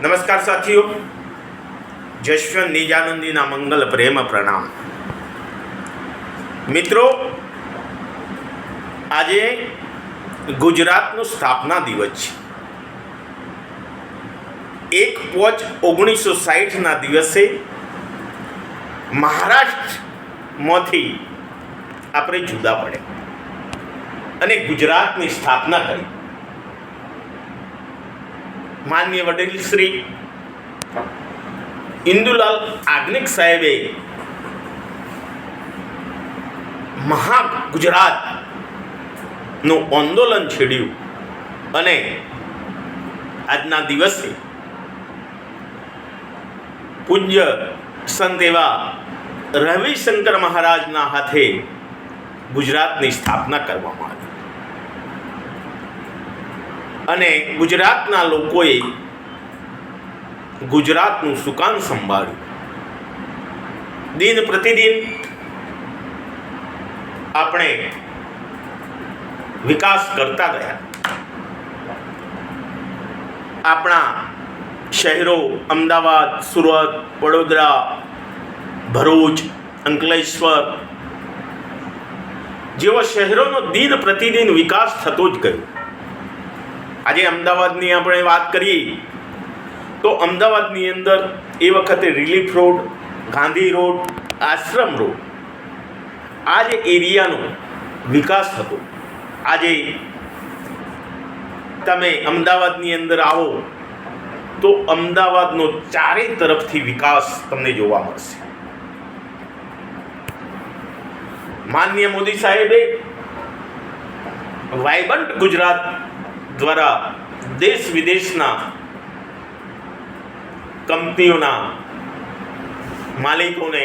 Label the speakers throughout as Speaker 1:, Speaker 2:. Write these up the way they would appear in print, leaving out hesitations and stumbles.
Speaker 1: નમસ્કાર સાથીઓ, જશવંત નિજાનંદીના મંગલ પ્રેમ પ્રણામ. મિત્રો, આજે ગુજરાતનો સ્થાપના દિવસ છે. 1/5/1960ના દિવસે મહારાષ્ટ્રમાંથી આપણે જુદા પડે અને ગુજરાતની સ્થાપના કરી. માનનીય વડીલ શ્રી ઇન્દુલાલ યાજ્ઞિક સાહેબે મહા ગુજરાતનું આંદોલન છેડ્યું અને આજના દિવસે પૂજ્ય સંત એવા રવિશંકર મહારાજના હાથે ગુજરાતની સ્થાપના કરવામાં આવી અને ગુજરાતના લોકોએ ગુજરાતનું સુકાન સંભાળ્યું. દિન પ્રતિદિન આપણે વિકાસ કરતા ગયા. આપણા શહેરો અમદાવાદ, સુરત, વડોદરા, ભરૂચ, અંકલેશ્વર જેવા શહેરોનો દિન પ્રતિદિન વિકાસ થતો જ ગયો. આજે અમદાવાદની આપણે વાત કરીએ તો અમદાવાદની અંદર એ વખતે રિલીફ રોડ, ગાંધી રોડ, આશ્રમ રોડ, આ જે એરિયાનો વિકાસ થતો. આજે તમે અમદાવાદની અંદર આવો તો અમદાવાદનો ચારે તરફથી વિકાસ તમને જોવા મળશે. માનનીય મોદી સાહેબે વાયબ્રન્ટ ગુજરાત દ્વારા દેશ વિદેશના કંપનીઓના માલિકોને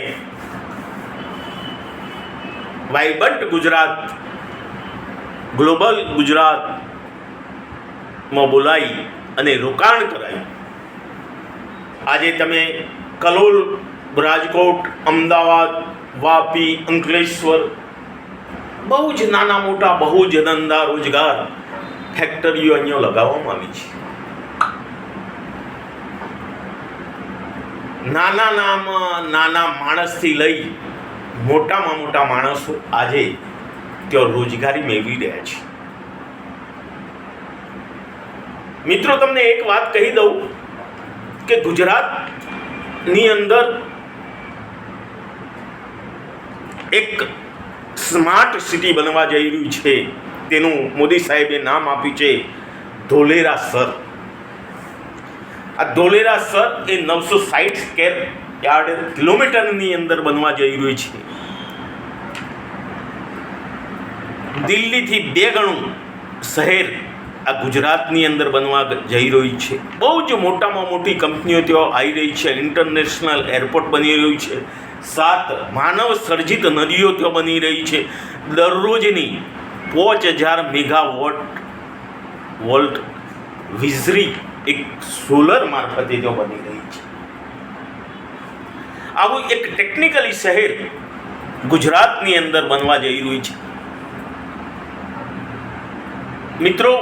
Speaker 1: વાયબ્રન્ટ ગુજરાત, ગ્લોબલ ગુજરાતમાં બોલાવી અને રોકાણ કરાયું. આજે તમે કલોલ, રાજકોટ, અમદાવાદ, વાપી, અંકલેશ્વર બહુ જ નાના મોટા બહુ જ ધંધા રોજગાર ફેક્ટરીઓ અહીંયા લગાવવામાં આવી છે. નાના માણસથી લઈ મોટામાં મોટા માણસો આજે ત્યાં રોજગારી મેળવી રહ્યા છે. મિત્રો, તમને એક વાત કહી દઉં કે ગુજરાતની અંદર એક સ્માર્ટ સિટી બનવા જઈ રહ્યું છે. તેનું મોદી સાહેબે નામ આપ્યું છે ધોલેરા સર. આ ધોલેરા સર એ 960 સ્ક્વેર યાર્ડ કિલોમીટરની અંદર બનવા જઈ રહ્યું છે. દિલ્હીથી 2 ગણું શહેર આ ગુજરાતની અંદર બનવા જઈ રહ્યું છે. બહુ જ મોટામાં મોટી કંપનીઓ ત્યાં આવી રહી છે. ઇન્ટરનેશનલ એરપોર્ટ બની રહ્યું છે. 7 માનવ સર્જિત નદીઓ ત્યાં બની રહી છે. દરરોજની 5000 મેગાવોલ્ટ વીજળી એક સોલર મારફતે ત્યાં બની રહી છે. આવું એક ટેકનિકલી શહેર ગુજરાતની અંદર બનવા જઈ રહ્યું છે. મિત્રો,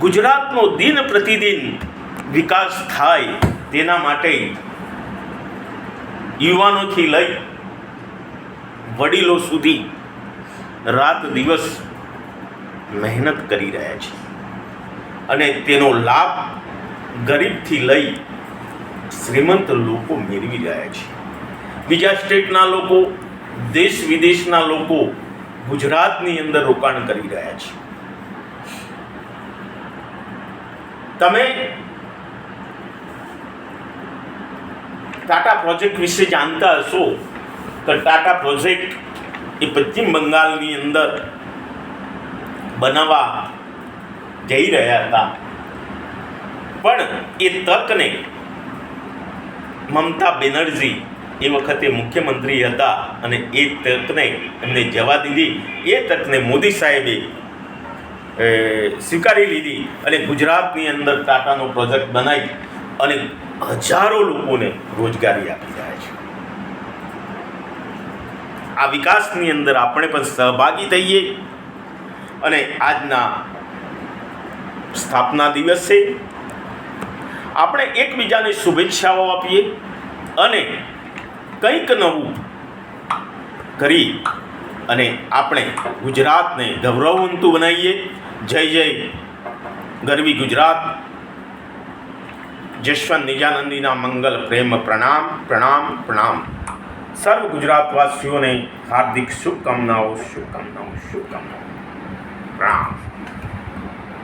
Speaker 1: ગુજરાતનો દિન પ્રતિદિન વિકાસ થાય તેના માટે યુવાનોથી લઈ વડીલો સુધી રાત દિવસ મહેનત કરી રહ્યા છે અને તેનો લાભ ગરીબથી લઈ શ્રીમંત લોકો મેળવી રહ્યા છે. બીજા સ્ટેટના લોકો, દેશ વિદેશના લોકો ગુજરાતની અંદર રોકાણ કરી રહ્યા છે. તમે ટાટા પ્રોજેક્ટ વિશે જાણતા હશો કે ટાટા પ્રોજેક્ટ એ પશ્ચિમ બંગાળની અંદર બનાવવા જઈ રહ્યા હતા, પણ એ તકને મમતા બેનર્જી એ વખતે મુખ્યમંત્રી હતા અને એ તકને એમને જવા દીધી. એ તકને મોદી સાહેબે સ્વીકારી લીધી અને ગુજરાતની અંદર ટાટાનો પ્રોજેક્ટ બનાવી અને હજારો લોકોને રોજગારી આપી રહ્યા છે. આ વિકાસની અંદર આપણે પણ સહભાગી થઈએ અને આજના સ્થાપના દિવસે આપણે એકબીજાને શુભેચ્છાઓ આપીએ અને કંઈક નવું કરી અને આપણે ગુજરાતને ગૌરવવંતું બનાવીએ. જય જય ગરવી ગુજરાત. જશવંત નિજાનંદીના મંગલ પ્રેમ પ્રણામ પ્રણામ પ્રણામ. સર્વ ગુજરાતવાસીઓને હાર્દિક શુભકામનાઓ શુભકામનાઓ શુભકામનાઓ.